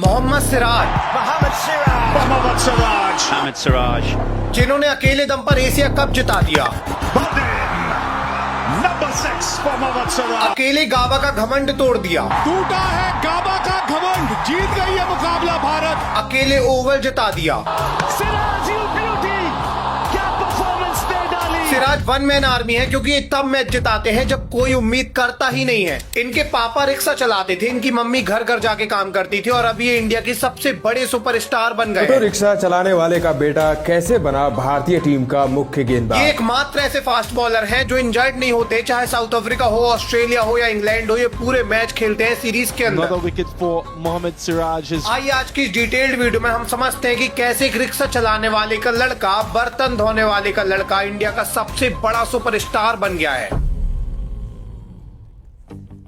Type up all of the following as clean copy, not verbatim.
Mohammad Siraj, Mohammad Siraj. जिन्होंने अकेले दम पर एशिया कप जिता दिया। But number 6 for Mohammad Siraj. अकेले गाबा का घमंड तोड़ दिया। टूटा है गाबा का घमंड, जीत गई है मुकाबला भारत। अकेले ओवल जिता दिया। सिराज यू ब्यूटी, क्या परफॉर्मेंस दे डाली। सिराज वन मैन आर्मी है क्योंकि ये तब मैच जिताते हैं जब कोई उम्मीद करता ही नहीं है। इनके पापा रिक्शा चलाते थे, इनकी मम्मी घर घर जाके काम करती थी और अभी ये इंडिया की सबसे बड़े सुपरस्टार बन गए ऑटो हैं। रिक्शा चलाने वाले का बेटा कैसे बना भारतीय टीम का मुख्य ये गेंदबाज। एकमात्र ऐसे फास्ट बॉलर हैं जो इंजर्ड नहीं होते, चाहे साउथ अफ्रीका हो, ऑस्ट्रेलिया हो या इंग्लैंड हो, ये पूरे मैच खेलते हैं सीरीज के अंदर। Another wicket for Mohammad Siraj. आइए आज की डिटेल्ड वीडियो में हम समझते हैं कि कैसे एक रिक्शा चलाने वाले का लड़का, बर्तन धोने वाले का लड़का इंडिया का सबसे बड़ा सुपरस्टार बन गया है।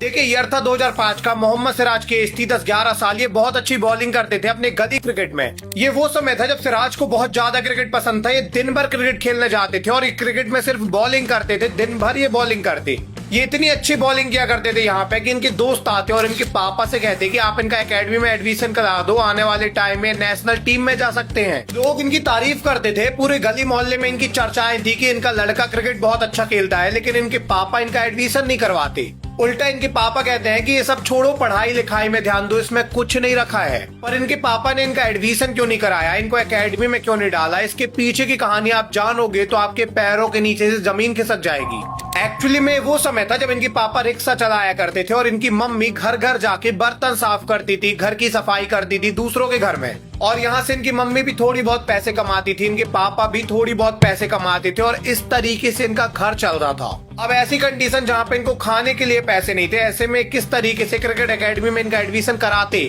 देखिए ईयर था 2005 का, मोहम्मद सिराज की एज थी 10-11 साल। ये बहुत अच्छी बॉलिंग करते थे अपने गली क्रिकेट में। ये वो समय था जब सिराज को बहुत ज्यादा क्रिकेट पसंद था। ये दिन भर क्रिकेट खेलने जाते थे और ये क्रिकेट में सिर्फ बॉलिंग करते थे, दिन भर ये बॉलिंग करते। ये इतनी अच्छी बॉलिंग किया करते थे यहाँ पे कि इनके दोस्त आते और इनके पापा से कहते कि आप इनका एकेडमी में एडमिशन करा दो, आने वाले टाइम में नेशनल टीम में जा सकते हैं। लोग इनकी तारीफ करते थे, पूरे गली मोहल्ले में इनकी चर्चाएं थी कि इनका लड़का क्रिकेट बहुत अच्छा खेलता है, लेकिन इनके पापा इनका एडमिशन नहीं करवाते। उल्टा इनके पापा कहते हैं कि ये सब छोड़ो, पढ़ाई लिखाई में ध्यान दो, इसमें कुछ नहीं रखा है। पर इनके पापा ने इनका एडमिशन क्यों नहीं कराया, इनको एकेडमी में क्यों नहीं डाला, इसके पीछे की कहानी आप जानोगे तो आपके पैरों के नीचे से जमीन खिसक जाएगी। एक्चुअली में वो समय था जब इनके पापा रिक्शा चलाया करते थे और इनकी मम्मी घर घर जाके बर्तन साफ करती थी, घर की सफाई करती थी दूसरों के घर में। और यहाँ से इनकी मम्मी भी थोड़ी बहुत पैसे कमाती थी, इनके पापा भी थोड़ी बहुत पैसे कमाते थे और इस तरीके से इनका घर चल रहा था। अब ऐसी कंडीशन जहाँ पे इनको खाने के लिए पैसे नहीं थे, ऐसे में किस तरीके से क्रिकेट एकेडमी में इनका एडमिशन कराते।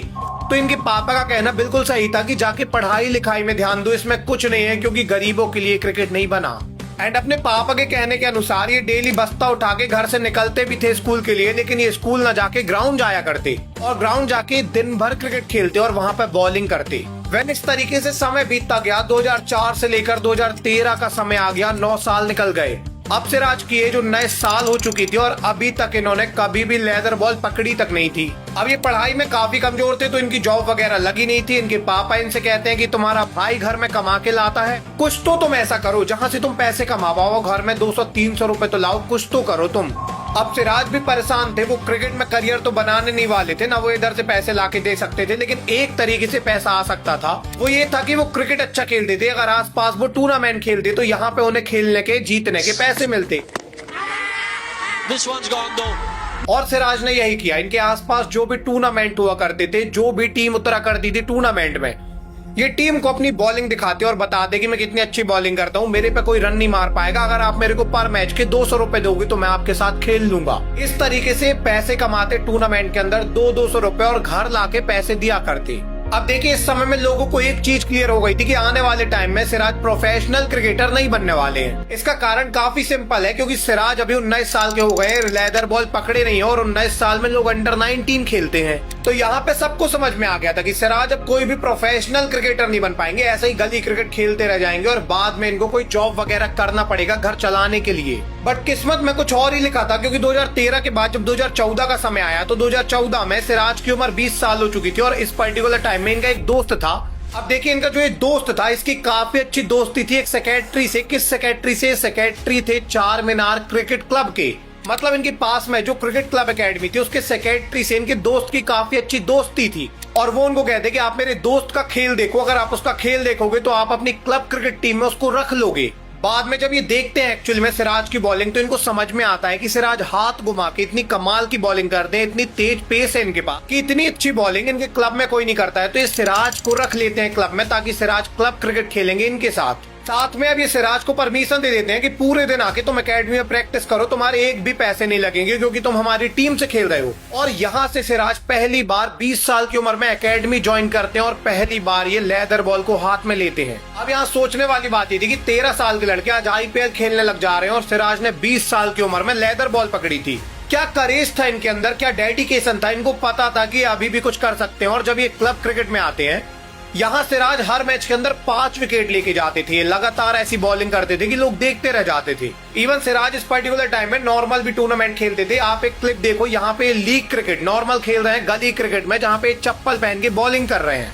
तो इनके पापा का कहना बिल्कुल सही था कि जाके पढ़ाई लिखाई में ध्यान दो, इसमें कुछ नहीं है क्योंकि गरीबों के लिए क्रिकेट नहीं बना। एंड अपने पापा के कहने के अनुसार ये डेली बस्ता उठा के घर से निकलते भी थे स्कूल के लिए, लेकिन ये स्कूल न जाके ग्राउंड जाया करते और ग्राउंड जाके दिन भर क्रिकेट खेलते और वहाँ पे बॉलिंग करते। वैन इस तरीके से समय बीतता गया, 2004 से लेकर 2013 का समय आ गया, 9 साल निकल गए। अब सिराज की एज 19 साल हो चुकी थी और अभी तक इन्होंने कभी भी लेदर बॉल पकड़ी तक नहीं थी। अब ये पढ़ाई में काफी कमजोर थे तो इनकी जॉब वगैरह लगी नहीं थी। इनके पापा इनसे कहते हैं कि तुम्हारा भाई घर में कमा के लाता है, कुछ तो तुम ऐसा करो जहाँ से तुम पैसे कमा पाओ, घर में 200-300 रुपए तो लाओ, कुछ तो करो तुम। अब सिराज भी परेशान थे, वो क्रिकेट में करियर तो बनाने नहीं वाले थे, ना वो इधर से पैसे लाके दे सकते थे, लेकिन एक तरीके से पैसा आ सकता था। वो ये था कि वो क्रिकेट अच्छा खेलते थे, अगर आसपास वो टूर्नामेंट खेलते तो यहाँ पे उन्हें खेलने के, जीतने के पैसे मिलते। This one's gone though. और सिराज ने यही किया। इनके आसपास जो भी टूर्नामेंट हुआ करते थे, जो भी टीम उतरा करती थी टूर्नामेंट में, ये टीम को अपनी बॉलिंग दिखाते और बताते कि मैं कितनी अच्छी बॉलिंग करता हूँ, मेरे पे कोई रन नहीं मार पाएगा, अगर आप मेरे को पर मैच के 200 रुपए दोगे तो मैं आपके साथ खेल लूंगा। इस तरीके से पैसे कमाते टूर्नामेंट के अंदर 200-200 रुपए और घर लाके पैसे दिया करते। अब देखिए इस समय में लोगों को एक चीज क्लियर हो गई थी कि आने वाले टाइम में सिराज प्रोफेशनल क्रिकेटर नहीं बनने वाले हैं। इसका कारण काफी सिंपल है, क्योंकि सिराज अभी 19 साल के हो गए, लेदर बॉल पकड़े नहीं है और 19 साल में लोग अंडर 19 खेलते हैं। तो यहाँ पे सबको समझ में आ गया था कि सिराज अब कोई भी प्रोफेशनल क्रिकेटर नहीं बन पाएंगे, ऐसे ही गली क्रिकेट खेलते रह जाएंगे और बाद में इनको कोई जॉब वगैरह करना पड़ेगा घर चलाने के लिए। बट किस्मत में कुछ और ही लिखा था, क्योंकि 2013 के बाद जब 2014 का समय आया तो 2014 में सिराज की उम्र 20 साल हो चुकी थी और इस पर्टिकुलर टाइम में इनका एक दोस्त था। अब देखिए इनका जो एक दोस्त था, इसकी काफी अच्छी दोस्ती थी एक सेक्रेटरी से। किस सेक्रेटरी से? सेक्रेटरी थे चार मीनार क्रिकेट क्लब के। मतलब इनके पास में जो क्रिकेट क्लब एकेडमी थी उसके सेक्रेटरी से इनके दोस्त की काफी अच्छी दोस्ती थी और वो उनको कहते कि आप मेरे दोस्त का खेल देखो, अगर आप उसका खेल देखोगे तो आप अपनी क्लब क्रिकेट टीम में उसको रख लोगे। बाद में जब ये देखते हैं एक्चुअली में सिराज की बॉलिंग तो इनको समझ में आता है कि सिराज हाथ घुमा के इतनी कमाल की बॉलिंग करते हैं, इतनी तेज पेस है इनके पास कि इतनी अच्छी बॉलिंग इनके क्लब में कोई नहीं करता है। तो ये सिराज को रख लेते हैं क्लब में ताकि सिराज क्लब क्रिकेट खेलेंगे इनके साथ। साथ में अब ये सिराज को परमिशन दे देते हैं कि पूरे दिन आके तुम एकेडमी में प्रैक्टिस करो, तुम्हारे एक भी पैसे नहीं लगेंगे क्योंकि तुम हमारी टीम से खेल रहे हो। और यहाँ से सिराज पहली बार 20 साल की उम्र में एकेडमी ज्वाइन करते हैं और पहली बार ये लेदर बॉल को हाथ में लेते हैं। अब यहाँ सोचने वाली बात ये थी कि 13 साल के लड़के आज IPL खेलने लग जा रहे हैं और सिराज ने 20 साल की उम्र में लेदर बॉल पकड़ी थी। क्या करेज था इनके अंदर, क्या डेडिकेशन था, इनको पता था कि अभी भी कुछ कर सकते हैं। और जब ये क्लब क्रिकेट में आते हैं यहाँ सिराज हर मैच के अंदर 5 विकेट लेके जाते थे, लगातार ऐसी बॉलिंग करते थे कि लोग देखते रह जाते थे। इवन सिराज इस पर्टिकुलर टाइम में नॉर्मल भी टूर्नामेंट खेलते थे। आप एक क्लिप देखो, यहाँ पे लीग क्रिकेट नॉर्मल खेल रहे हैं गली क्रिकेट में, जहाँ पे चप्पल पहन के बॉलिंग कर रहे हैं।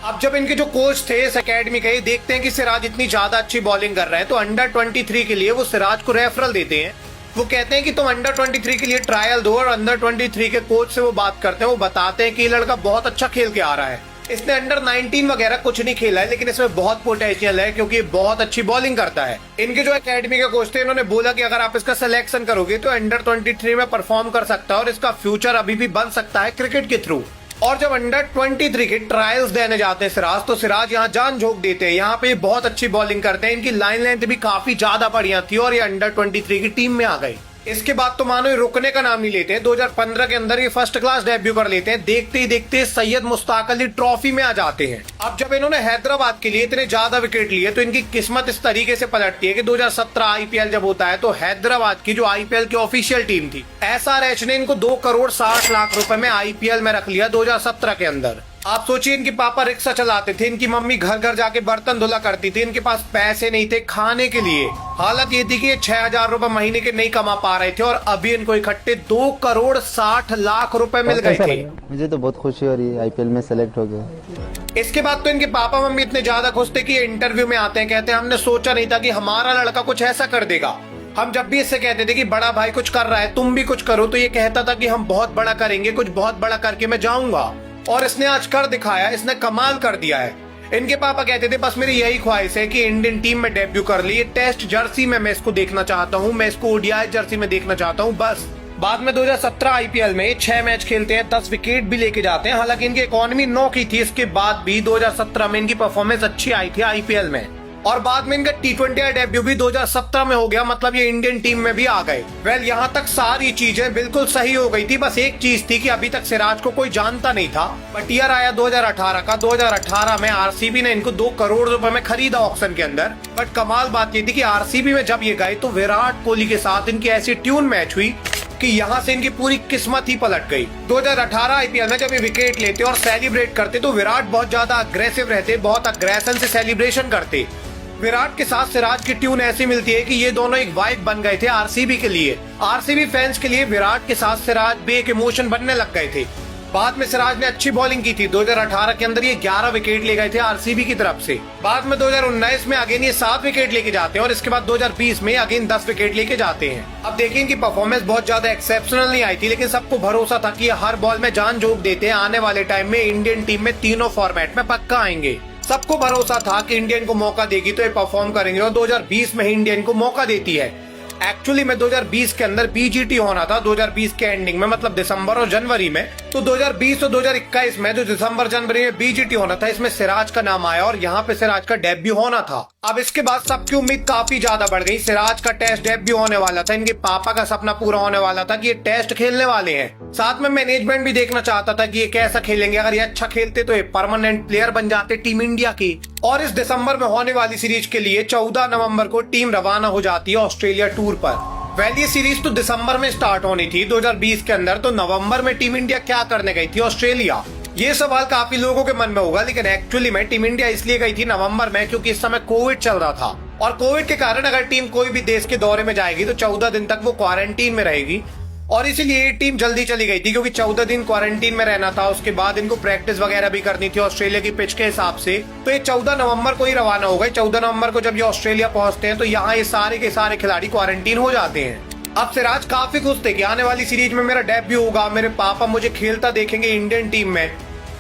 अब जब इनके जो कोच थे इस एकेडमी के, देखते हैं कि सिराज इतनी ज्यादा अच्छी बॉलिंग कर रहे हैं, तो अंडर 23 के लिए वो सिराज को रेफरल देते हैं। वो कहते हैं कि तुम अंडर 23 के लिए ट्रायल दो, और अंडर 23 के कोच से वो बात करते हैं। वो बताते हैं कि ये लड़का बहुत अच्छा खेल के आ रहा है, इसने अंडर 19 वगैरह कुछ नहीं खेला है, लेकिन इसमें बहुत पोटेंशियल है क्योंकि ये बहुत अच्छी बॉलिंग करता है। इनके जो एकेडमी के कोच थे, इन्होंने बोला कि अगर आप इसका सिलेक्शन करोगे तो अंडर 23 में परफॉर्म कर सकता है और इसका फ्यूचर अभी भी बन सकता है क्रिकेट के थ्रू। और जब अंडर 23 के ट्रायल्स देने जाते हैं सिराज, तो सिराज यहाँ जान झोंक देते हैं। यहाँ पे बहुत अच्छी बॉलिंग करते हैं, इनकी लाइन लेंथ भी काफी ज्यादा बढ़िया थी और ये अंडर 23 की टीम में आ गए। इसके बाद तो मानो ये रुकने का नाम नहीं लेते हैं। 2015 के अंदर ये फर्स्ट क्लास डेब्यू कर लेते हैं। देखते ही देखते सैयद मुश्ताक अली ट्रॉफी में आ जाते हैं। अब जब इन्होंने हैदराबाद के लिए इतने ज्यादा विकेट लिए, तो इनकी किस्मत इस तरीके से पलटती है कि 2017 आईपीएल जब होता है, तो हैदराबाद की जो आईपीएल की ऑफिशियल टीम थी, SRH ने इनको 2 करोड़ 60 लाख रुपए में आईपीएल में रख लिया 2017 के अंदर। आप सोचिए, इनके पापा रिक्शा चलाते थे, इनकी मम्मी घर घर जाके बर्तन धुला करती थी, इनके पास पैसे नहीं थे खाने के लिए। हालत ये थी कि ये 6,000 रुपए महीने के नहीं कमा पा रहे थे, और अभी इनको इकट्ठे 2 करोड़ 60 लाख रुपए मिल गए थे। मुझे तो बहुत खुशी हो रही है, आईपीएल में सेलेक्ट हो गया। इसके बाद तो इनके पापा मम्मी इतने ज्यादा खुश थे कि ये इंटरव्यू में आते हैं, कहते हैं हमने सोचा नहीं था कि हमारा लड़का कुछ ऐसा कर देगा। हम जब भी इससे कहते थे कि बड़ा भाई कुछ कर रहा है, तुम भी कुछ करो, तो ये कहता था कि हम बहुत बड़ा करेंगे, कुछ बहुत बड़ा करके मैं जाऊंगा। और इसने आज कर दिखाया, इसने कमाल कर दिया है। इनके पापा कहते थे बस मेरी यही ख्वाहिश है कि इंडियन टीम में डेब्यू कर ली, टेस्ट जर्सी में मैं इसको देखना चाहता हूँ, मैं इसको ओडीआई जर्सी में देखना चाहता हूँ बस। बाद में 2017 आईपीएल में 6 मैच खेलते हैं, 10 विकेट भी लेके जाते हैं। हालांकि इनकी इकोनॉमी 9 की थी, इसके बाद भी 2017 में इनकी परफॉर्मेंस अच्छी आई थी आईपीएल में। और बाद में इनका T20 डेब्यू भी 2017 में हो गया, मतलब ये इंडियन टीम में भी आ गए। वेल, यहाँ तक सारी चीजें बिल्कुल सही हो गई थी। बस एक चीज थी कि अभी तक सिराज को कोई जानता नहीं था। बट ईयर आया 2018 का। 2018 में आरसीबी ने इनको 2 करोड़ रुपए में खरीदा ऑक्शन के अंदर। बट कमाल बात ये थी कि आरसीबी में जब ये गए, तो विराट कोहली के साथ इनकी ऐसी ट्यून मैच हुई कि यहाँ से इनकी पूरी किस्मत ही पलट गई। 2018 आईपीएल में जब ये विकेट लेते और सेलिब्रेट करते, तो विराट बहुत ज्यादा अग्रेसिव रहते, बहुत अग्रेशन से सेलिब्रेशन करते। विराट के साथ सिराज की ट्यून ऐसी मिलती है कि ये दोनों एक वाइब बन गए थे आरसीबी के लिए। आरसीबी फैंस के लिए विराट के साथ सिराज भी एक इमोशन बनने लग गए थे। बाद में सिराज ने अच्छी बॉलिंग की थी। 2018 के अंदर ये 11 विकेट ले गए थे आरसीबी की तरफ से। बाद में 2019 में अगेन ये 7 विकेट लेके जाते हैं, और इसके बाद 2020 में अगेन 10 विकेट लेके जाते हैं। अब देखिए, इनकी परफॉर्मेंस बहुत ज्यादा एक्सेप्शनल नहीं आई थी, लेकिन सबको भरोसा था कि ये हर बॉल में जान झोंक देते हैं, आने वाले टाइम में इंडियन टीम में तीनों फॉर्मेट में पक्का आएंगे। सबको भरोसा था कि इंडियन को मौका देगी तो ये परफॉर्म करेंगे, और 2020 में ही इंडियन को मौका देती है। एक्चुअली में 2020 के अंदर बीजीटी होना था, 2020 के एंडिंग में, मतलब दिसंबर और जनवरी में। तो 2020 और 2021 में जो दिसंबर जनवरी में बीजीटी होना था, इसमें सिराज का नाम आया और यहाँ पे सिराज का डेब्यू होना था। अब इसके बाद सबकी उम्मीद काफी ज्यादा बढ़ गई। सिराज का टेस्ट डेब्यू होने वाला था, इनके पापा का सपना पूरा होने वाला था कि ये टेस्ट खेलने वाले हैं। साथ में मैनेजमेंट भी देखना चाहता था कि ये कैसा खेलेंगे। अगर ये अच्छा खेलते तो ये परमानेंट प्लेयर बन जाते टीम इंडिया की। और इस दिसंबर में होने वाली सीरीज के लिए 14 नवंबर को टीम रवाना हो जाती है ऑस्ट्रेलिया टूर पर। वेल, ये सीरीज तो दिसंबर में स्टार्ट होनी थी 2020 के अंदर, तो नवंबर में टीम इंडिया क्या करने गई थी ऑस्ट्रेलिया? ये सवाल काफी लोगों के मन में होगा, लेकिन एक्चुअली में टीम इंडिया इसलिए गई थी नवंबर में क्योंकि इस समय कोविड चल रहा था। और कोविड के कारण अगर टीम कोई भी देश के दौरे में जाएगी तो 14 दिन तक वो क्वारंटीन में रहेगी, और इसीलिए ये टीम जल्दी चली गई थी क्योंकि 14 दिन क्वारंटीन में रहना था। उसके बाद इनको प्रैक्टिस वगैरह भी करनी थी ऑस्ट्रेलिया की पिच के हिसाब से। तो ये 14 नवंबर को ही रवाना हो गए। 14 नवंबर को जब ये ऑस्ट्रेलिया पहुंचते हैं, तो यहाँ ये सारे के सारे खिलाड़ी क्वारंटीन हो जाते हैं। अब सिराज काफी खुश थे कि आने वाली सीरीज में मेरा डेब्यू होगा, मेरे पापा मुझे खेलता देखेंगे इंडियन टीम में।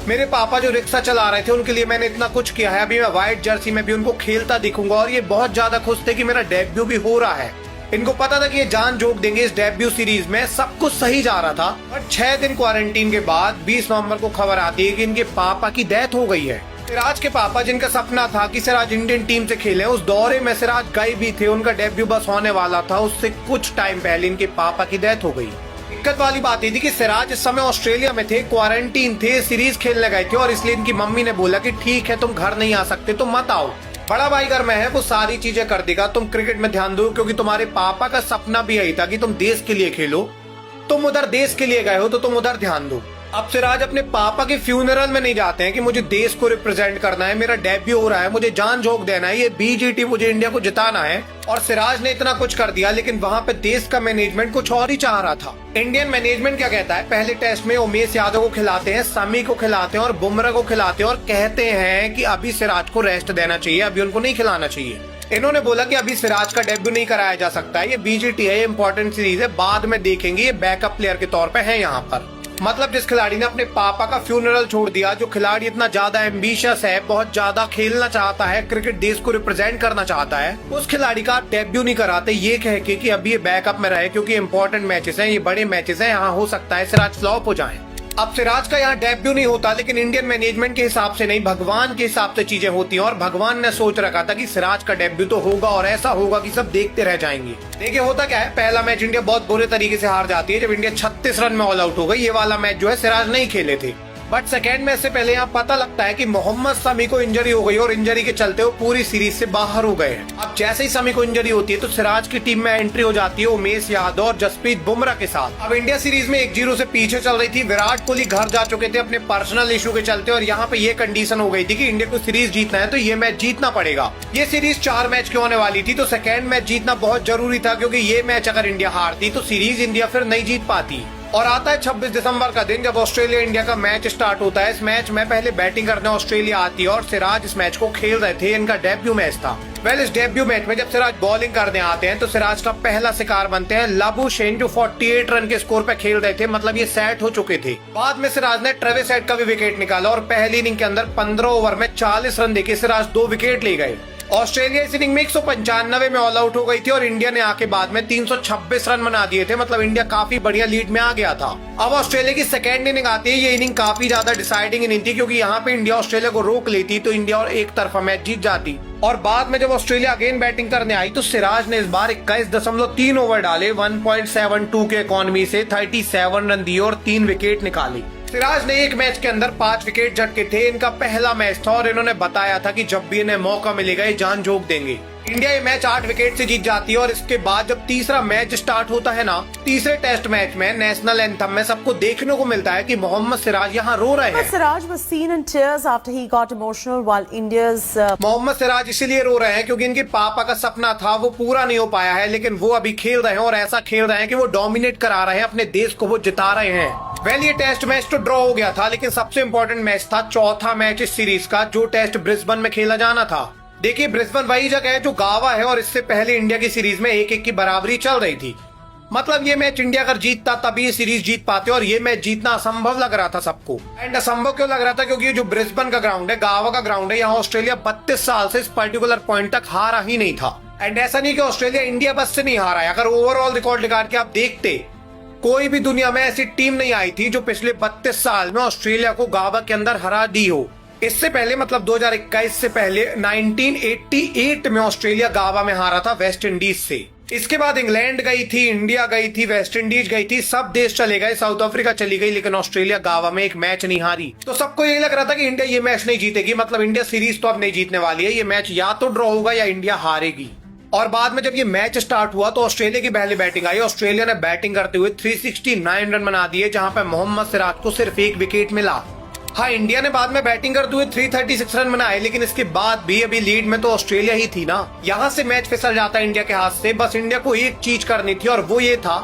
मेरे पापा जो रिक्शा चला रहे थे, उनके लिए मैंने इतना कुछ किया है, अभी मैं व्हाइट जर्सी में भी उनको खेलता दिखूंगा। और ये बहुत ज्यादा खुश थे कि मेरा डेब्यू भी हो रहा है। इनको पता था कि ये जान झोंक देंगे इस डेब्यू सीरीज में। सब कुछ सही जा रहा था। और 6 दिन क्वारंटीन के बाद 20 नवंबर को खबर आती है कि इनके पापा की डेथ हो गई है। सिराज के पापा, जिनका सपना था कि सिराज इंडियन टीम से खेले, उस दौरे में सिराज गए भी थे। उनका डेब्यू बस होने वाला था, उससे कुछ टाइम पहले इनके पापा की डेथ हो गई। दिक्कत वाली बात ये थी कि सिराज इस समय ऑस्ट्रेलिया में थे, क्वारंटीन थे, सीरीज खेलने गए थे, और इसलिए इनकी मम्मी ने बोला कि ठीक है, तुम घर नहीं आ सकते तो मत आओ, बड़ा भाई घर में है, वो सारी चीजें कर देगा, तुम क्रिकेट में ध्यान दो, क्योंकि तुम्हारे पापा का सपना भी यही था कि तुम देश के लिए खेलो। तुम उधर देश के लिए गए हो तो तुम उधर ध्यान दो। अब सिराज अपने पापा के फ्यूनरल में नहीं जाते हैं कि मुझे देश को रिप्रेजेंट करना है, मेरा डेब्यू हो रहा है, मुझे जान झोंक देना है, ये बीजीटी मुझे इंडिया को जिताना है। और सिराज ने इतना कुछ कर दिया, लेकिन वहाँ पे देश का मैनेजमेंट कुछ और ही चाह रहा था। इंडियन मैनेजमेंट क्या कहता है, पहले टेस्ट में उमेश यादव को खिलाते हैं, शमी को खिलाते हैं और बुमराह को खिलाते हैं और कहते हैं कि अभी सिराज को रेस्ट देना चाहिए, अभी उनको नहीं खिलाना चाहिए। इन्होंने बोला कि अभी सिराज का डेब्यू नहीं कराया जा सकता है, ये बीजीटी है, ये इंपॉर्टेंट सीरीज है, बाद में देखेंगे, ये बैकअप प्लेयर के तौर पे है यहाँ पर। मतलब जिस खिलाड़ी ने अपने पापा का फ्यूनरल छोड़ दिया, जो खिलाड़ी इतना ज्यादा एम्बिशियस है, बहुत ज्यादा खेलना चाहता है, क्रिकेट देश को रिप्रेजेंट करना चाहता है, उस खिलाड़ी का डेब्यू नहीं कराते ये कह के कि अभी ये बैकअप में रहे क्योंकि इंपॉर्टेंट मैचेस हैं, ये बड़े मैचेस हैं, यहाँ हो सकता है सिराज फ्लॉप हो जाए। अब सिराज का यहाँ डेब्यू नहीं होता, लेकिन इंडियन मैनेजमेंट के हिसाब से नहीं, भगवान के हिसाब से चीजें होती हैं और भगवान ने सोच रखा था कि सिराज का डेब्यू तो होगा और ऐसा होगा कि सब देखते रह जाएंगे। देखिए होता क्या है, पहला मैच इंडिया बहुत बुरे तरीके से हार जाती है, जब इंडिया 36 रन में ऑल आउट हो गई। ये वाला मैच जो है सिराज नहीं खेले थे, बट सेकेंड मैच से पहले यहाँ पता लगता है कि मोहम्मद शमी को इंजरी हो गई और इंजरी के चलते वो पूरी सीरीज से बाहर हो गए हैं। अब जैसे ही शमी को इंजरी होती है तो सिराज की टीम में एंट्री हो जाती है उमेश यादव और जसप्रीत बुमराह के साथ। अब इंडिया सीरीज में 1-0 से पीछे चल रही थी, विराट कोहली घर जा चुके थे अपने पर्सनल इशू के चलते और यहाँ पे ये कंडीशन हो गई थी कि इंडिया को सीरीज जीतना है तो ये मैच जीतना पड़ेगा। ये सीरीज 4 मैच की होने वाली थी, तो सेकेंड मैच जीतना बहुत जरूरी था, क्योंकि ये मैच अगर इंडिया हारती तो सीरीज इंडिया फिर नहीं जीत पाती। और आता है 26 दिसंबर का दिन, जब ऑस्ट्रेलिया इंडिया का मैच स्टार्ट होता है। इस मैच में पहले बैटिंग करने ऑस्ट्रेलिया आती है और सिराज इस मैच को खेल रहे थे, इनका डेब्यू मैच था। इस डेब्यू मैच में जब सिराज बॉलिंग करने आते हैं तो सिराज का पहला शिकार बनते हैं लाबुशेन, जो 48 रन के स्कोर पे खेल रहे थे, मतलब ये सेट हो चुके थे। बाद में सिराज ने ट्रेविस हेड का भी विकेट निकाला और पहली इनिंग के अंदर 15 ओवर में 40 रन देके सिराज 2 विकेट ले गए। ऑस्ट्रेलिया इस इनिंग में 195 में ऑल आउट हो गई थी और इंडिया ने आके बाद में 326 रन बना दिए थे, मतलब इंडिया काफी बढ़िया लीड में आ गया था। अब ऑस्ट्रेलिया की सेकेंड इनिंग आती है, ये इनिंग काफी ज्यादा डिसाइडिंग इनिंग थी, क्योंकि यहाँ पे इंडिया ऑस्ट्रेलिया को रोक लेती तो इंडिया और एक तरफा मैच जीत जाती। और बाद में जब ऑस्ट्रेलिया अगेन बैटिंग करने आई तो सिराज ने इस बार 21.3 ओवर डाले, 1.72 के इकॉनमी से 37 रन दिए और 3 विकेट निकाली। सिराज ने एक मैच के अंदर 5 विकेट झटके थे, इनका पहला मैच था और इन्होंने बताया था कि जब भी इन्हें मौका मिलेगा ये जान झोंक देंगे। इंडिया ये मैच 8 विकेट से जीत जाती है और इसके बाद जब तीसरा मैच स्टार्ट होता है ना, तीसरे टेस्ट मैच में नेशनल एंथम में सबको देखने को मिलता है कि मोहम्मद सिराज यहाँ रो रहे हैं। Siraj was seen in tears after he got emotional while India's Mohammad Siraj इसीलिए रो रहे हैं क्योंकि इनके पापा का सपना था, वो पूरा नहीं हो पाया है, लेकिन वो अभी खेल रहे हैं और ऐसा खेल रहे हैं कि वो डोमिनेट करा रहे हैं, अपने देश को वो जिता रहे हैं। ये टेस्ट मैच तो ड्रॉ हो गया था, लेकिन सबसे इम्पोर्टेंट मैच था चौथा मैच इस सीरीज का, जो टेस्ट ब्रिस्बेन में खेला जाना था। देखिए ब्रिस्बेन वही जगह है जो गावा है और इससे पहले इंडिया की सीरीज में 1-1 की बराबरी चल रही थी। मतलब ये मैच इंडिया अगर जीतता तभी ये सीरीज जीत पाते और ये मैच जीतना असंभव लग रहा था सबको। एंड असंभव क्यों लग रहा था, क्योंकि ये जो ब्रिस्बेन का ग्राउंड है, गावा का ग्राउंड है, यहाँ ऑस्ट्रेलिया 32 साल से इस पर्टिकुलर पॉइंट तक हारा ही नहीं था। एंड ऐसा नहीं कि ऑस्ट्रेलिया इंडिया बस से नहीं हारा है, अगर ओवरऑल रिकॉर्ड निकाल के आप देखते, कोई भी दुनिया में ऐसी टीम नहीं आई थी जो पिछले 32 साल में ऑस्ट्रेलिया को गावा के अंदर हरा दी हो। इससे पहले मतलब 2021 से पहले 1988 में ऑस्ट्रेलिया गावा में हारा था वेस्ट इंडीज से। इसके बाद इंग्लैंड गई थी, इंडिया गई थी, वेस्ट इंडीज गई थी, सब देश चले गए, साउथ अफ्रीका चली गई, लेकिन ऑस्ट्रेलिया गावा में एक मैच नहीं हारी। तो सबको यही लग रहा था कि इंडिया ये मैच नहीं जीतेगी, मतलब इंडिया सीरीज तो अब नहीं जीतने वाली है, ये मैच या तो ड्रॉ होगा या इंडिया हारेगी। और बाद में जब ये मैच स्टार्ट हुआ तो ऑस्ट्रेलिया की पहले बैटिंग आई। ऑस्ट्रेलिया ने बैटिंग करते हुए 369 रन बना दिए, जहां पर मोहम्मद सिराज को सिर्फ 1 विकेट मिला। हाँ, इंडिया ने बाद में बैटिंग करते हुए 336 रन बनाए, लेकिन इसके बाद भी अभी लीड में तो ऑस्ट्रेलिया ही थी ना। यहाँ से मैच फिसल जाता है इंडिया के हाथ से। बस इंडिया को एक चीज करनी थी और वो ये था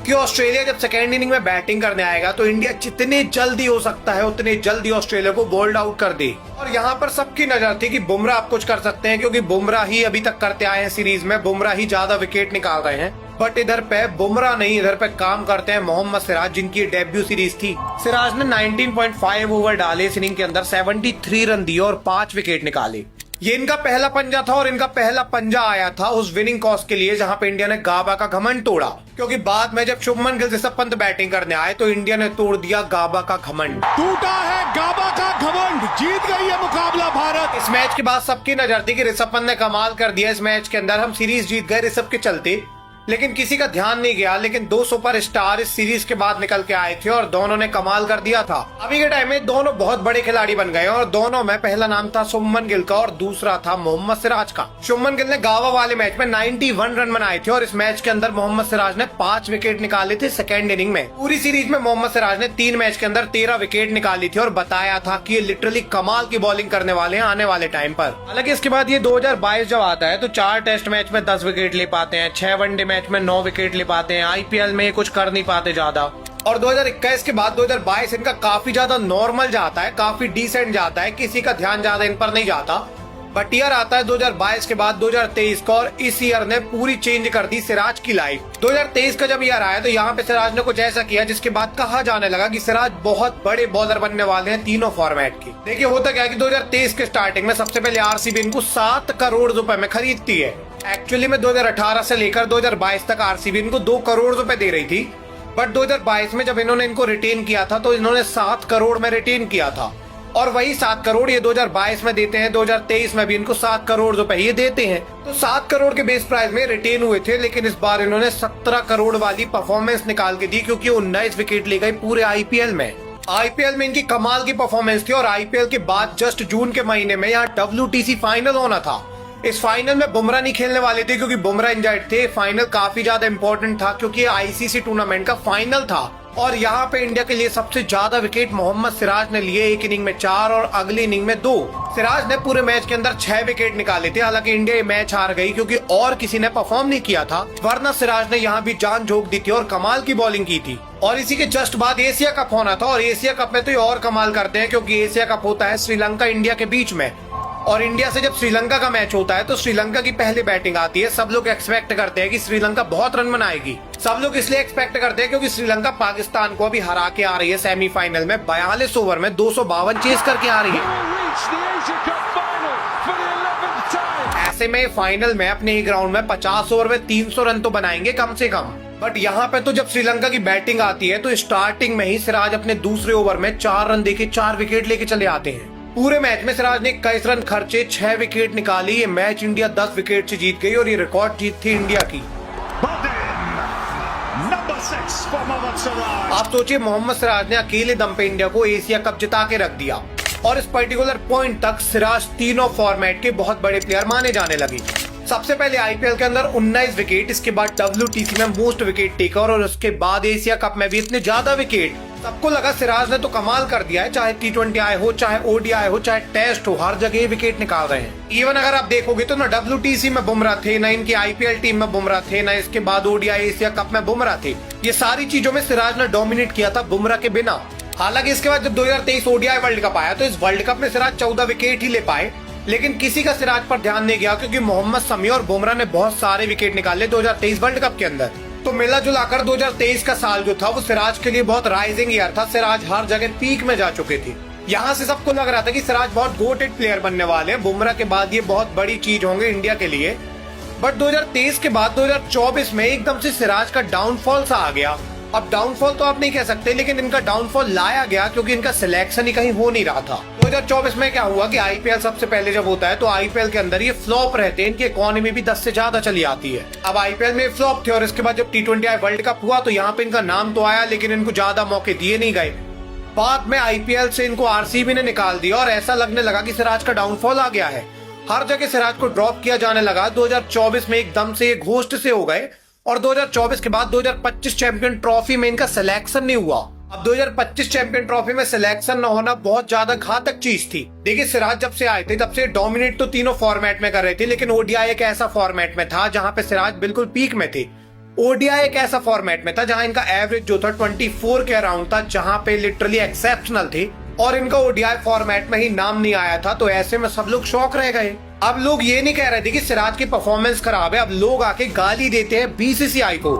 कि ऑस्ट्रेलिया जब सेकेंड इनिंग में बैटिंग करने आएगा तो इंडिया जितने जल्दी हो सकता है उतने जल्दी ऑस्ट्रेलिया को बोल्ड आउट कर दे। और यहाँ पर सबकी नजर थी कि बुमराह आप कुछ कर सकते हैं, क्योंकि बुमराह ही अभी तक करते आए हैं सीरीज में, बुमराह ही ज्यादा विकेट निकाल रहे हैं। बट इधर पे बुमराह नहीं, इधर पे काम करते हैं मोहम्मद सिराज, जिनकी डेब्यू सीरीज थी। सिराज ने 19.5 ओवर डाले इस इनिंग के अंदर, 73 रन दिए और 5 विकेट निकाले। ये इनका पहला पंजा था और इनका पहला पंजा आया था उस विनिंग कॉज के लिए जहां पे इंडिया ने गाबा का घमंड तोड़ा, क्योंकि बाद में जब शुभमन गिल ऋषभ पंत बैटिंग करने आए तो इंडिया ने तोड़ दिया गाबा का घमंड। टूटा है गाबा का घमंड, जीत गई है मुकाबला भारत। इस मैच के बाद सबकी नजर थी कि ऋषभ पंत ने कमाल कर दिया इस मैच के अंदर, हम सीरीज जीत गए ऋषभ के चलते। लेकिन किसी का ध्यान नहीं गया। लेकिन दो सुपरस्टार इस सीरीज के बाद निकल के आए थे और दोनों ने कमाल कर दिया था। अभी के टाइम में दोनों बहुत बड़े खिलाड़ी बन गए और दोनों में पहला नाम था शुभमन गिल का और दूसरा था मोहम्मद सिराज का। शुभमन गिल ने गावा वाले मैच में 91 रन बनाए थे और इस मैच के अंदर मोहम्मद सिराज ने 5 विकेट निकाले थे सेकेंड इनिंग में। पूरी सीरीज में मोहम्मद सिराज ने 3 मैच के अंदर 13 विकेट निकाली थी और बताया था कि ये लिटरली कमाल की बॉलिंग करने वाले हैं आने वाले टाइम पर। हालांकि इसके बाद ये 2022 जब आता है तो 4 टेस्ट मैच में 10 विकेट ले पाते हैं, 6 वनडे मैच में 9 विकेट ले पाते हैं, आईपीएल में कुछ कर नहीं पाते ज्यादा। और 2021 के बाद 2022 इनका काफी ज्यादा नॉर्मल जाता है, काफी डिसेंट जाता है, किसी का ध्यान ज्यादा इन पर नहीं जाता। बट ईयर आता है 2022 के बाद 2023 का और इस ईयर ने पूरी चेंज कर दी सिराज की लाइफ। 2023 का जब ईयर आया तो यहाँ पे सिराज ने कुछ ऐसा किया जिसके बाद कहा जाने लगा कि सिराज बहुत बड़े बॉलर बनने वाले हैं तीनों फॉर्मेट के। देखिए होता क्या है कि 2023 के स्टार्टिंग में सबसे पहले आरसीबी इनको 7 करोड़ रुपए में खरीदती है। एक्चुअली में 2018 से लेकर 2022 तक आरसीबी इनको 2 करोड़ रुपए दे रही थी, बट 2022 में जब इन्होंने इनको रिटेन किया था तो इन्होंने 7 करोड़ में रिटेन किया था और वही 7 करोड़ ये 2022 में देते हैं। 2023 में भी इनको 7 करोड़ रुपए ये देते हैं। तो 7 करोड़ के बेस प्राइस में रिटेन हुए थे, लेकिन इस बार इन्होंने 17 करोड़ वाली परफॉर्मेंस निकाल के दी क्योंकि 19 विकेट ले गए पूरे आईपीएल में। आईपीएल में इनकी कमाल की परफॉर्मेंस थी और आईपीएल के बाद जस्ट जून के महीने में यहाँ WTC फाइनल होना था। इस फाइनल में बुमराह नहीं खेलने वाले थे क्योंकि बुमराह इंजर्ड थे। फाइनल काफी ज्यादा इंपॉर्टेंट था क्योंकि आईसीसी टूर्नामेंट का फाइनल था और यहाँ पे इंडिया के लिए सबसे ज्यादा विकेट मोहम्मद सिराज ने लिए, एक इनिंग में 4 और अगली इनिंग में 2। सिराज ने पूरे मैच के अंदर 6 विकेट निकाले थे। हालांकि इंडिया ये मैच हार गई क्योंकि और किसी ने परफॉर्म नहीं किया था, वरना सिराज ने यहाँ भी जान झोंक दी थी और कमाल की बॉलिंग की थी। और इसी के जस्ट बाद एशिया कप होना था और एशिया कप में तो ये और कमाल करते हैं क्योंकि एशिया कप होता है श्रीलंका इंडिया के बीच में और इंडिया से जब श्रीलंका का मैच होता है तो श्रीलंका की पहली बैटिंग आती है। सब लोग एक्सपेक्ट करते हैं कि श्रीलंका बहुत रन बनाएगी। सब लोग इसलिए एक्सपेक्ट करते हैं क्योंकि श्रीलंका पाकिस्तान को अभी हरा के आ रही है सेमीफाइनल में। 42 ओवर में 252 चेस करके आ रही है। ऐसे में फाइनल में अपने ही ग्राउंड में 50 ओवर में 300 रन तो बनाएंगे कम से कम। बट यहाँ पे तो जब श्रीलंका की बैटिंग आती है तो स्टार्टिंग में ही सिराज अपने दूसरे ओवर में 4 रन देके 4 विकेट लेके चले आते हैं। पूरे मैच में सिराज ने 21 रन खर्चे, 6 विकेट निकाली। ये मैच इंडिया 10 विकेट से जीत गई और ये रिकॉर्ड जीत थी इंडिया की। आप सोचिए मोहम्मद सिराज ने अकेले दम पे इंडिया को एशिया कप जिता के रख दिया और इस पर्टिकुलर पॉइंट तक सिराज तीनों फॉर्मेट के बहुत बड़े प्लेयर माने जाने लगे। सबसे पहले आईपीएल के अंदर 19 विकेट, इसके बाद WTC में मोस्ट विकेट टेकर और उसके बाद एशिया कप में भी इतने ज्यादा विकेट। सबको लगा सिराज ने तो कमाल कर दिया है, चाहे T20 आए हो, चाहे ODI हो, चाहे टेस्ट हो, हर जगह विकेट निकाल रहे हैं। इवन अगर आप देखोगे तो ना WTC में बुमराह थे, ना इनकी आईपीएल टीम में बुमराह थे, ना इसके बाद ODI एशिया कप में बुमराह थे। ये सारी चीजों में सिराज ने डोमिनेट किया था बुमराह के बिना। हालांकि इसके बाद जब 2023 ODI वर्ल्ड कप आया तो इस वर्ल्ड कप में सिराज 14 विकेट ही ले पाए, लेकिन किसी का सिराज पर ध्यान नहीं गया क्योंकि मोहम्मद शमी और बुमराह ने बहुत सारे विकेट निकाले 2023 वर्ल्ड कप के अंदर। तो मिला जुलाकर 2023 का साल जो था वो सिराज के लिए बहुत राइजिंग ईयर था। सिराज हर जगह पीक में जा चुके थे। यहाँ से सबको लग रहा था कि सिराज बहुत गोटेड प्लेयर बनने वाले हैं, बुमराह के बाद ये बहुत बड़ी चीज होंगे इंडिया के लिए। बट 2023 के बाद 2024 में एकदम से सिराज का डाउनफॉल सा आ गया। अब डाउनफॉल तो आप नहीं कह सकते, लेकिन इनका डाउनफॉल लाया गया क्योंकि इनका सिलेक्शन ही कहीं हो नहीं रहा था। 2024 में क्या हुआ कि आईपीएल सबसे पहले जब होता है तो आईपीएल के अंदर ये फ्लॉप रहते हैं, इनकी इकोनॉमी भी 10 से ज्यादा चली आती है। अब आईपीएल में फ्लॉप थे और इसके बाद जब T20 वर्ल्ड कप हुआ तो यहाँ पे इनका नाम तो आया, लेकिन इनको ज्यादा मौके दिए नहीं गए। बाद में आईपीएल से इनको आरसीबी ने निकाल दिया और ऐसा लगने लगा कि सिराज का डाउनफॉल आ गया है। हर जगह सिराज को ड्रॉप किया जाने लगा। 2024 में एकदम से ये घोस्ट से हो गए और 2024 के बाद 2025 चैंपियन ट्रॉफी में इनका सिलेक्शन नहीं हुआ। अब 2025 चैंपियन ट्रॉफी में सिलेक्शन न होना बहुत ज्यादा घातक चीज थी। देखिए सिराज जब से आए थे तब से डोमिनेट तो तीनों फॉर्मेट में कर रहे थे, लेकिन ODI एक ऐसा फॉर्मेट में था जहां पे सिराज बिल्कुल पीक में थे। ODI एक ऐसा फॉर्मेट में था जहां इनका एवरेज जो था 24 के अराउंड था, जहां पे लिटरली एक्सेप्शनल थे और इनका ODI फॉर्मेट में ही नाम नहीं आया था। तो ऐसे में सब लोग शॉक रह गए। अब लोग ये नहीं कह रहे थे कि सिराज की परफॉर्मेंस खराब है, अब लोग आके गाली देते हैं BCCI को।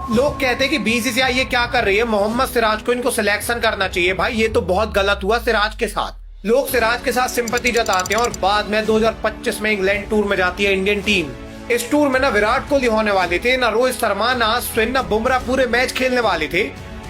लोग कहते हैं कि BCCI ये क्या कर रही है, मोहम्मद सिराज को इनको सिलेक्शन करना चाहिए। भाई ये तो बहुत गलत हुआ सिराज के साथ। लोग सिराज के साथ सिंपैथी जताते हैं और बाद में 2025 में इंग्लैंड टूर में जाती है इंडियन टीम। इस टूर में ना विराट कोहली होने वाले थे, ना रोहित शर्मा, ना अश्विन, ना बुमराह पूरे मैच खेलने वाले थे।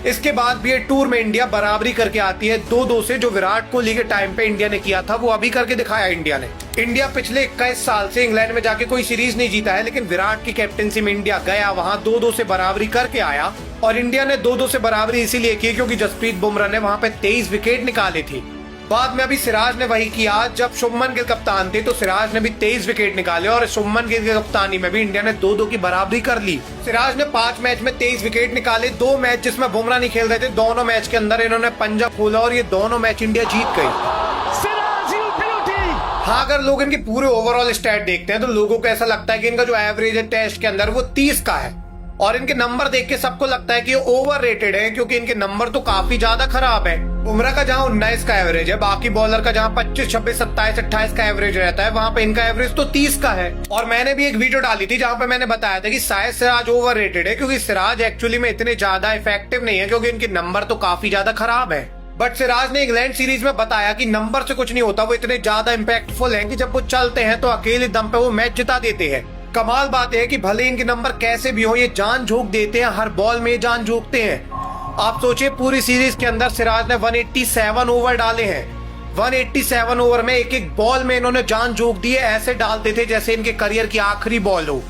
इसके बाद भी ये टूर में इंडिया बराबरी करके आती है 2-2 से, जो विराट कोहली के टाइम पे इंडिया ने किया था वो अभी करके दिखाया इंडिया ने। इंडिया पिछले 21 साल से इंग्लैंड में जाके कोई सीरीज नहीं जीता है, लेकिन विराट की कैप्टनसी में इंडिया गया, वहां 2-2 से बराबरी करके आया। और इंडिया ने 2-2 से बराबरी इसीलिए की क्योंकि जसप्रीत बुमराह ने वहां पे 23 विकेट निकाले थे। बाद में अभी सिराज ने वही किया, जब शुभमन गिल कप्तान थे तो सिराज ने भी 23 विकेट निकाले और शुभमन गिल की कप्तानी में भी इंडिया ने 2-2 की बराबरी कर ली। सिराज ने 5 मैच में 23 विकेट निकाले, 2 मैच जिसमें बुमराह नहीं खेल रहे थे, दोनों मैच के अंदर इन्होंने पंजा खोला और ये दोनों मैच इंडिया जीत गई। हाँ, अगर लोग इनके पूरे ओवरऑल स्टैट देखते हैं तो लोगों को ऐसा लगता है कि इनका जो एवरेज है टेस्ट के अंदर वो 30 का है, और इनके नंबर देख के सबको लगता है कि ये ओवररेटेड है क्योंकि इनके नंबर तो काफी ज्यादा खराब है। बुमराह का जहां 19 का एवरेज है, बाकी बॉलर का जहां 25, 26, 27, 28 का एवरेज रहता है, वहां पे इनका एवरेज तो 30 का है। और मैंने भी एक वीडियो डाली थी जहां पे मैंने बताया था कि शायद सिराज ओवररेटेड है क्योंकि सिराज एक्चुअली में इतने ज्यादा इफेक्टिव नहीं है क्योंकि इनके नंबर तो काफी ज्यादा खराब है। बट सिराज ने इंग्लैंड सीरीज में बताया कि नंबर से कुछ नहीं होता, वो इतने ज्यादा इम्पैक्टफुल हैं कि जब वो चलते हैं तो अकेले दम पे वो मैच जिता देते हैं। कमाल बात है कि भले इनके नंबर कैसे भी हो, ये जान झोंक देते हैं, हर बॉल में जान झोंकते हैं। आप सोचिए, पूरी सीरीज के अंदर सिराज ने 187 ओवर डाले हैं। 187 ओवर में एक एक बॉल में इन्होंने जान झोंक दी है, ऐसे डालते थे जैसे इनके करियर की आखिरी बॉल हो।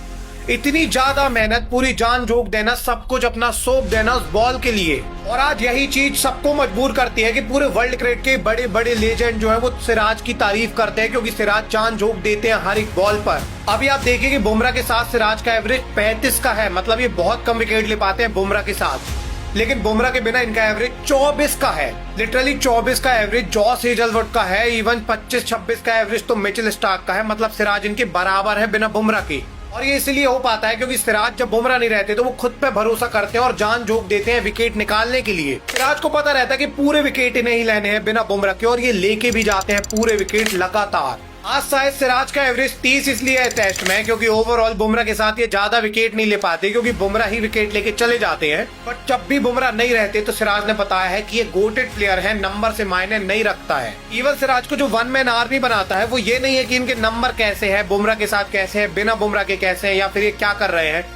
इतनी ज्यादा मेहनत, पूरी जान झोंक देना, सब कुछ अपना सौंप देना उस बॉल के लिए। और आज यही चीज सबको मजबूर करती है कि पूरे वर्ल्ड क्रिकेट के बड़े बड़े लेजेंड जो है वो सिराज की तारीफ करते हैं क्योंकि सिराज जान झोंक देते हैं हर एक बॉल पर। अभी आप देखिए कि बुमराह के साथ सिराज का एवरेज 35 का है, मतलब ये बहुत कम विकेट ले पाते हैं बुमराह के साथ, लेकिन बुमराह के बिना इनका एवरेज 24 का है। लिटरली 24 का एवरेज जॉस हेजलवुड का है, इवन 25-26 का एवरेज तो मिचेल स्टार्क का है, मतलब सिराज इनके बराबर है बिना बुमराह के। और ये इसलिए हो पाता है क्योंकि सिराज जब बुमराह नहीं रहते तो वो खुद पे भरोसा करते हैं और जान झोंक देते हैं विकेट निकालने के लिए। सिराज को पता रहता है कि पूरे विकेट नहीं लेने हैं बिना बुमराह के, और ये लेके भी जाते हैं पूरे विकेट लगातार। आज शायद सिराज का एवरेज 30 इसलिए है टेस्ट में क्योंकि ओवरऑल बुमराह के साथ ये ज्यादा विकेट नहीं ले पाते क्योंकि बुमराह ही विकेट लेके चले जाते हैं। बट जब भी बुमराह नहीं रहते तो सिराज ने बताया है कि ये गोटेड प्लेयर है, नंबर से मायने नहीं रखता है। इवन सिराज को जो वन मैन आर्मी बनाता है वो ये नहीं है कि इनके नंबर कैसे है, बुमराह के साथ कैसे है, बिना बुमराह के कैसे है, या फिर ये क्या कर रहे हैं।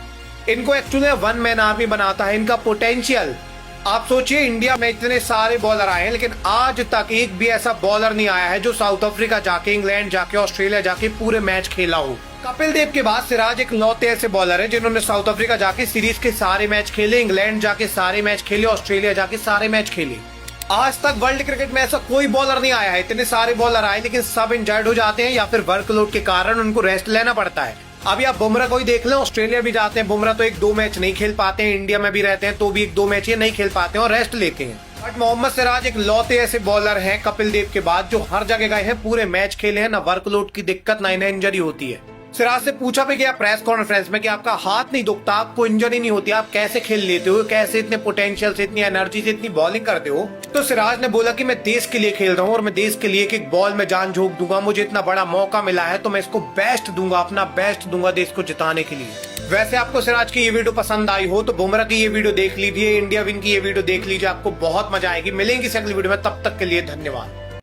इनको एक्चुअली वन मैन आर्मी बनाता है इनका पोटेंशियल। आप सोचिए, इंडिया में इतने सारे बॉलर आए हैं लेकिन आज तक एक भी ऐसा बॉलर नहीं आया है जो साउथ अफ्रीका जाके, इंग्लैंड जाके, ऑस्ट्रेलिया जाके पूरे मैच खेला हो। कपिल देव के बाद सिराज एक लौते ऐसे बॉलर है जिन्होंने साउथ अफ्रीका जाके सीरीज के सारे मैच खेले, इंग्लैंड जाके सारे मैच खेले, ऑस्ट्रेलिया जाके सारे मैच खेले। आज तक वर्ल्ड क्रिकेट में ऐसा कोई बॉलर नहीं आया है, इतने सारे बॉलर आए लेकिन सब इंजर्ड हो जाते हैं या फिर वर्कलोड के कारण उनको रेस्ट लेना पड़ता है। अभी आप बुमराह को ही देख लें, ऑस्ट्रेलिया भी जाते हैं बुमराह तो 1-2 मैच नहीं खेल पाते हैं, इंडिया में भी रहते हैं तो भी 1-2 मैच ये नहीं खेल पाते हैं और रेस्ट लेते हैं। बट मोहम्मद सिराज एक लौते ऐसे बॉलर हैं कपिल देव के बाद जो हर जगह गए हैं, पूरे मैच खेले हैं, ना वर्कलोड की दिक्कत ना इन्हें इंजरी होती है। सिराज से पूछा भी गया प्रेस कॉन्फ्रेंस में कि आपका हाथ नहीं दुखता, आपको इंजरी नहीं होती, आप कैसे खेल लेते हो, कैसे इतने पोटेंशियल से, इतनी एनर्जी से इतनी बॉलिंग करते हो। तो सिराज ने बोला कि मैं देश के लिए खेल रहा हूँ और मैं देश के लिए एक बॉल में जान झोंक दूंगा, मुझे इतना बड़ा मौका मिला है तो मैं इसको बेस्ट दूंगा, अपना बेस्ट दूंगा देश को जिताने के लिए। वैसे आपको सिराज की ये वीडियो पसंद आई हो तो बुमराह की ये वीडियो देख लीजिए, इंडिया विन की ये वीडियो देख लीजिए, आपको बहुत मजा आएगी। मिलेंगे अगली वीडियो में, तब तक के लिए धन्यवाद।